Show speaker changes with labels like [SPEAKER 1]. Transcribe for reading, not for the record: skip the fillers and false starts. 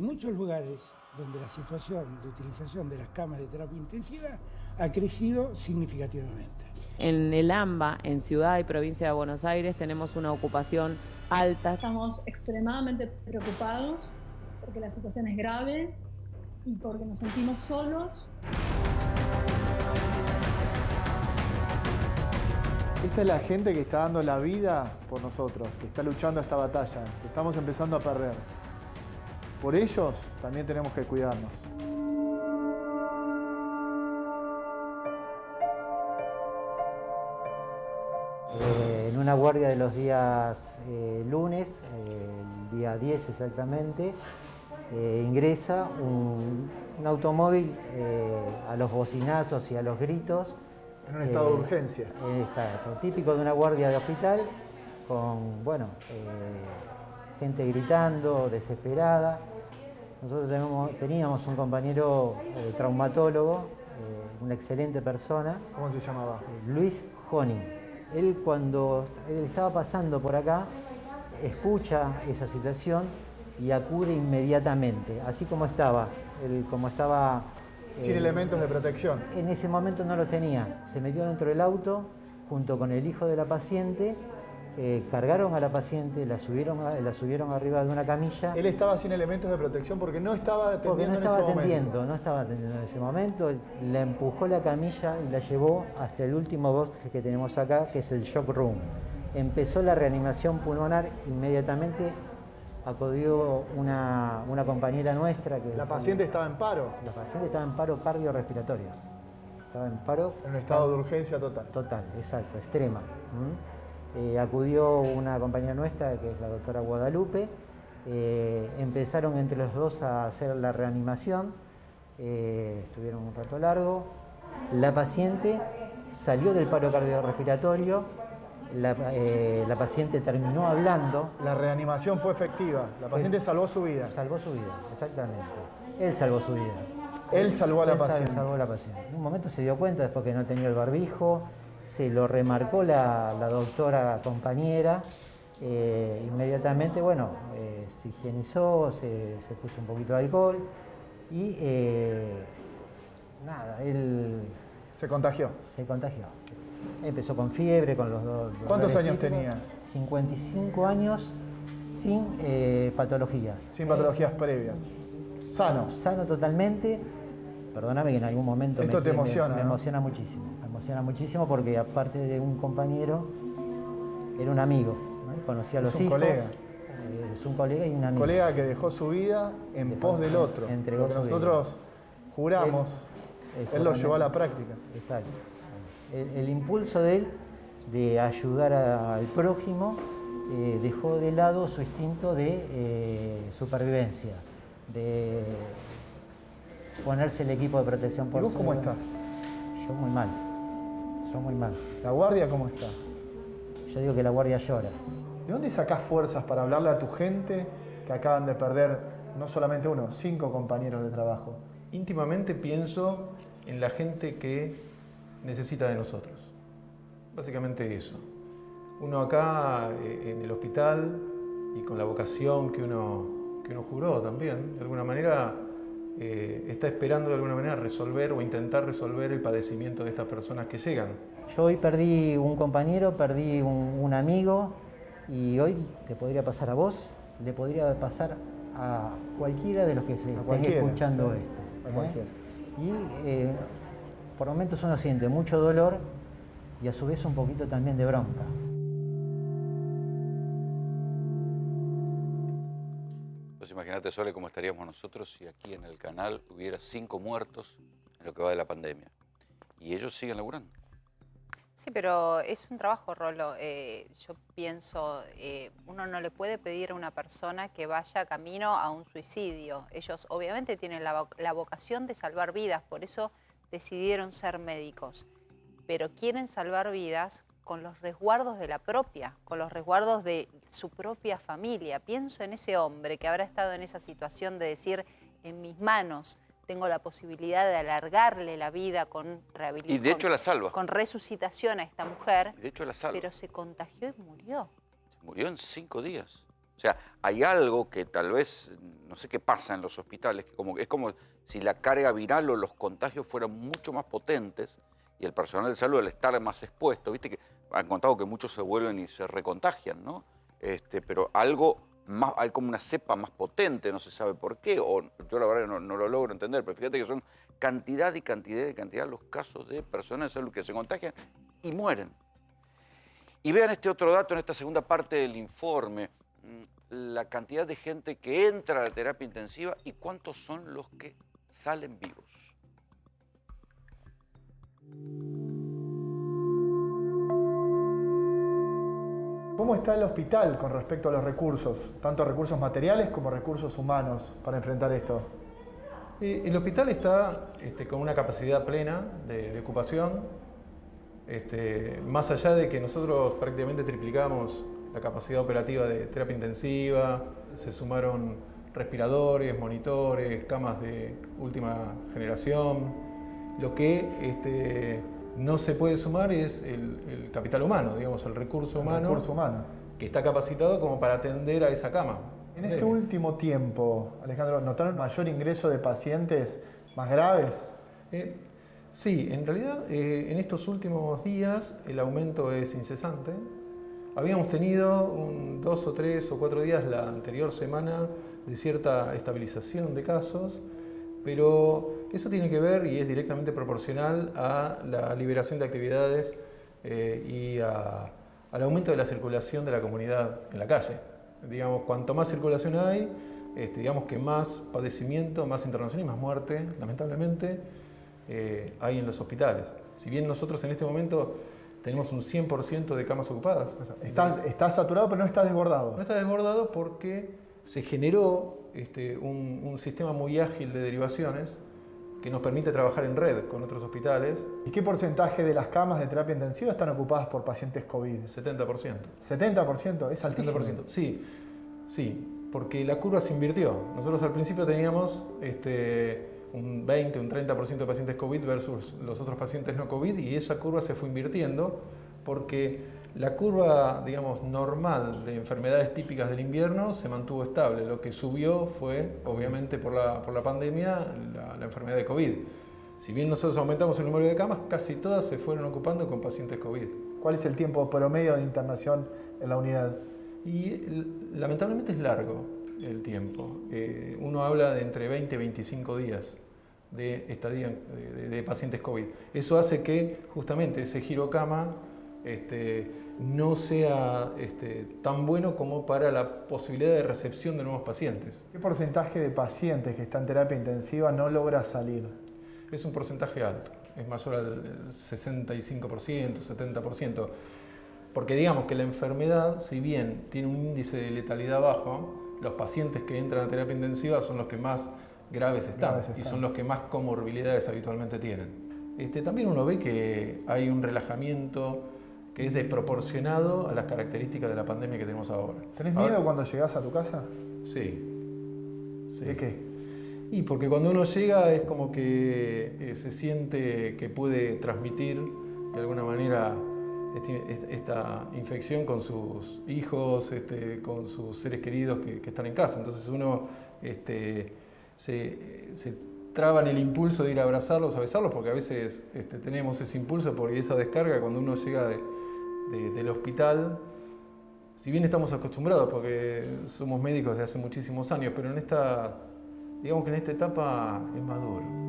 [SPEAKER 1] En muchos lugares donde la situación de utilización de las cámaras de terapia intensiva ha crecido significativamente.
[SPEAKER 2] En el AMBA, en Ciudad y Provincia de Buenos Aires, tenemos una ocupación alta.
[SPEAKER 3] Estamos extremadamente preocupados porque la situación es grave y porque nos sentimos solos.
[SPEAKER 4] Esta es la gente que está dando la vida por nosotros, que está luchando esta batalla, que estamos empezando a perder. Por ellos también tenemos que cuidarnos.
[SPEAKER 5] En una guardia de los días lunes, el día 10 exactamente, ingresa un automóvil a los bocinazos y a los gritos.
[SPEAKER 4] En un estado de urgencia.
[SPEAKER 5] Exacto, típico de una guardia de hospital, con, bueno, gente gritando, desesperada. Nosotros teníamos un compañero traumatólogo, una excelente persona.
[SPEAKER 4] ¿Cómo se llamaba?
[SPEAKER 5] Luis Honing. Él, cuando él estaba pasando por acá, escucha esa situación y acude inmediatamente, así como estaba.
[SPEAKER 4] Sin elementos de protección.
[SPEAKER 5] En ese momento no los tenía. Se metió dentro del auto junto con el hijo de la paciente, cargaron a la paciente, la subieron arriba de una camilla.
[SPEAKER 4] Él estaba sin elementos de protección porque no estaba atendiendo en ese momento.
[SPEAKER 5] No estaba atendiendo en ese momento. La empujó la camilla y la llevó hasta el último box que tenemos acá, que es el shock room. Empezó la reanimación pulmonar, inmediatamente acudió una compañera nuestra.
[SPEAKER 4] ¿La paciente estaba en paro?
[SPEAKER 5] La paciente estaba en paro cardiorrespiratorio. Estaba en paro.
[SPEAKER 4] En un estado de urgencia total.
[SPEAKER 5] Total, exacto, extrema. Acudió una compañera nuestra, que es la doctora Guadalupe. Empezaron entre los dos a hacer la reanimación. Estuvieron un rato largo. La paciente salió del paro cardiorrespiratorio. La paciente terminó hablando.
[SPEAKER 4] La reanimación fue efectiva. La paciente salvó su vida.
[SPEAKER 5] Salvó su vida, exactamente. Él salvó su vida.
[SPEAKER 4] Él salvó a la paciente.
[SPEAKER 5] Salvó a la paciente. En un momento se dio cuenta, después que no tenía el barbijo, se lo remarcó la doctora compañera. Inmediatamente, bueno, se higienizó, se puso un poquito de alcohol y nada, él...
[SPEAKER 4] Se contagió.
[SPEAKER 5] Se contagió. Empezó con fiebre, con los dos.
[SPEAKER 4] ¿Cuántos años tenía?
[SPEAKER 5] 55 años sin patologías.
[SPEAKER 4] Sin patologías previas. Sano.
[SPEAKER 5] Sano totalmente. Perdóname que en algún momento
[SPEAKER 4] esto te emociona.
[SPEAKER 5] Me emociona muchísimo. Me emociona muchísimo porque aparte de un compañero, era un amigo, ¿no? Conocía a los hijos.
[SPEAKER 4] Es un colega.
[SPEAKER 5] Es un colega y un amigo.
[SPEAKER 4] Un colega que dejó su vida en pos del otro. Lo que nosotros juramos, él lo llevó a la práctica.
[SPEAKER 5] Exacto. El impulso de él de ayudar al prójimo dejó de lado su instinto de supervivencia, de ponerse el equipo de protección por
[SPEAKER 4] ¿Y vos cómo estás?
[SPEAKER 5] Yo muy mal.
[SPEAKER 4] ¿La guardia cómo está?
[SPEAKER 5] Yo digo que la guardia llora.
[SPEAKER 4] ¿De dónde sacás fuerzas para hablarle a tu gente que acaban de perder no solamente uno, 5 compañeros de trabajo?
[SPEAKER 6] Íntimamente pienso en la gente que necesita de nosotros. Básicamente eso. Uno acá en el hospital y con la vocación que uno juró también, de alguna manera está esperando de alguna manera resolver o intentar resolver el padecimiento de estas personas que llegan.
[SPEAKER 5] Yo hoy perdí un compañero, perdí un amigo y hoy te podría pasar a vos, le podría pasar a cualquiera de los que se estén escuchando
[SPEAKER 4] sí,
[SPEAKER 5] esto.
[SPEAKER 4] A cualquiera.
[SPEAKER 5] Y por momentos uno siente mucho dolor y a su vez un poquito también de bronca.
[SPEAKER 7] Pues imagínate, Sole, cómo estaríamos nosotros si aquí en el canal hubiera 5 muertos en lo que va de la pandemia. Y ellos siguen laburando.
[SPEAKER 8] Sí, pero es un trabajo, Rolo. Yo pienso, uno no le puede pedir a una persona que vaya camino a un suicidio. Ellos obviamente tienen la vocación de salvar vidas, por eso decidieron ser médicos, pero quieren salvar vidas con los resguardos de la propia, con los resguardos de su propia familia. Pienso en ese hombre que habrá estado en esa situación de decir, en mis manos tengo la posibilidad de alargarle la vida con rehabilitación.
[SPEAKER 7] Y de hecho la salva.
[SPEAKER 8] Con resucitación a esta mujer.
[SPEAKER 7] Y de hecho la salva.
[SPEAKER 8] Pero se contagió y murió.
[SPEAKER 7] Se murió en 5 días. O sea, hay algo que tal vez, no sé qué pasa en los hospitales, que es como si la carga viral o los contagios fueran mucho más potentes y el personal de salud al estar más expuesto, viste que han contado que muchos se vuelven y se recontagian, ¿no? Pero algo más, hay como una cepa más potente, no se sabe por qué, o yo la verdad no lo logro entender, pero fíjate que son cantidad y cantidad y cantidad los casos de personas de salud que se contagian y mueren. Y vean este otro dato en esta segunda parte del informe, la cantidad de gente que entra a la terapia intensiva y cuántos son los que salen vivos.
[SPEAKER 4] ¿Cómo está el hospital con respecto a los recursos, tanto recursos materiales como recursos humanos, para enfrentar esto?
[SPEAKER 6] El hospital está con una capacidad plena de ocupación, más allá de que nosotros prácticamente triplicamos la capacidad operativa de terapia intensiva, se sumaron respiradores, monitores, camas de última generación. Lo que no se puede sumar es el capital humano, digamos, el recurso humano, que está capacitado como para atender a esa cama.
[SPEAKER 4] En este último tiempo, Alejandro, ¿notaron mayor ingreso de pacientes más graves?
[SPEAKER 6] Sí, en realidad en estos últimos días el aumento es incesante. Habíamos tenido 2 o 3 o 4 días la anterior semana de cierta estabilización de casos, pero eso tiene que ver y es directamente proporcional a la liberación de actividades y al aumento de la circulación de la comunidad en la calle. Digamos, cuanto más circulación hay, digamos que más padecimiento, más internación y más muerte, lamentablemente, hay en los hospitales. Si bien nosotros en este momento tenemos un 100% de camas ocupadas.
[SPEAKER 4] Está saturado, pero no está desbordado.
[SPEAKER 6] No está desbordado porque se generó un sistema muy ágil de derivaciones que nos permite trabajar en red con otros hospitales.
[SPEAKER 4] ¿Y qué porcentaje de las camas de terapia intensiva están ocupadas por pacientes COVID?
[SPEAKER 6] 70%.
[SPEAKER 4] ¿70%? ¿Es altísimo?
[SPEAKER 6] 70%, sí, porque la curva se invirtió. Nosotros al principio teníamos un 20, un 30% de pacientes COVID versus los otros pacientes no COVID y esa curva se fue invirtiendo porque la curva, digamos, normal de enfermedades típicas del invierno se mantuvo estable. Lo que subió fue, obviamente, por la pandemia, la enfermedad de COVID. Si bien nosotros aumentamos el número de camas, casi todas se fueron ocupando con pacientes COVID.
[SPEAKER 4] ¿Cuál es el tiempo promedio de internación en la unidad?
[SPEAKER 6] Y lamentablemente es largo el tiempo. Uno habla de entre 20 y 25 días de estadía de pacientes COVID. Eso hace que justamente ese giro cama no sea tan bueno como para la posibilidad de recepción de nuevos pacientes.
[SPEAKER 4] ¿Qué porcentaje de pacientes que están en terapia intensiva no logra salir?
[SPEAKER 6] Es un porcentaje alto, es mayor al 65%, 70%, porque digamos que la enfermedad, si bien tiene un índice de letalidad bajo, los pacientes que entran a terapia intensiva son los que más graves están y son los que más comorbilidades habitualmente tienen. También uno ve que hay un relajamiento que es desproporcionado a las características de la pandemia que tenemos ahora.
[SPEAKER 4] ¿Tenés miedo cuando llegás a tu casa?
[SPEAKER 6] Sí.
[SPEAKER 4] ¿De qué?
[SPEAKER 6] Y porque cuando uno llega es como que se siente que puede transmitir de alguna manera esta infección con sus hijos, con sus seres queridos que están en casa. Entonces uno se traba en el impulso de ir a abrazarlos, a besarlos, porque a veces tenemos ese impulso por esa descarga cuando uno llega del hospital. Si bien estamos acostumbrados, porque somos médicos de hace muchísimos años, pero digamos que en esta etapa es más duro.